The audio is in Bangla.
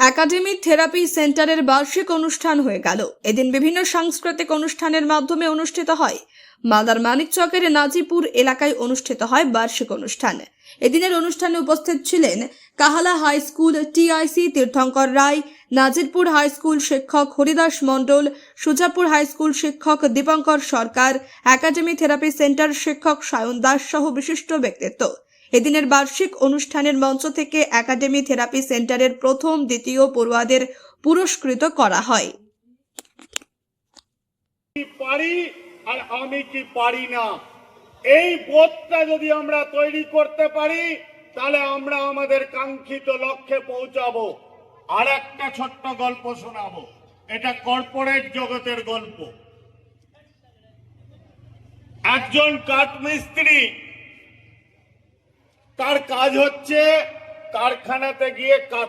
একাডেমি থেরাপি সেন্টারের বার্ষিক অনুষ্ঠান হয়ে গেল। এদিন বিভিন্ন সাংস্কৃতিক অনুষ্ঠানের মাধ্যমে অনুষ্ঠিত হয়। মালদার মানিকচকের নাজিপুর এলাকায় অনুষ্ঠিত হয় বার্ষিক অনুষ্ঠান। এদিনের অনুষ্ঠানে উপস্থিত ছিলেন কাহালা হাই স্কুল টিআইসি তীর্থঙ্কর রায়, নাজিরপুর হাই স্কুল শিক্ষক হরিদাস মণ্ডল, সুজাপুর হাই স্কুল শিক্ষক দীপঙ্কর সরকার, একাডেমি থেরাপি সেন্টার শিক্ষক সায়ন দাস সহ বিশিষ্ট ব্যক্তিত্ব। এদিনের বার্ষিক অনুষ্ঠানের মঞ্চ থেকে একাডেমি থেরাপি সেন্টারের প্রথম দ্বিতীয় পড়ুয়াদের পুরস্কৃত করা হয়। পারি আর আমি কি পারি না, এই বোধটা যদি আমরা তৈরি করতে পারি তাহলে আমরা আমাদের কাঙ্ক্ষিত লক্ষ্যে পৌঁছাবো। আর একটা ছোট্ট গল্প শোনাবো, এটা কর্পোরেট জগতের গল্প। একজন কাঠমিস্ত্রি, তার কাজ হচ্ছে কারখানাতে গিয়ে কাজ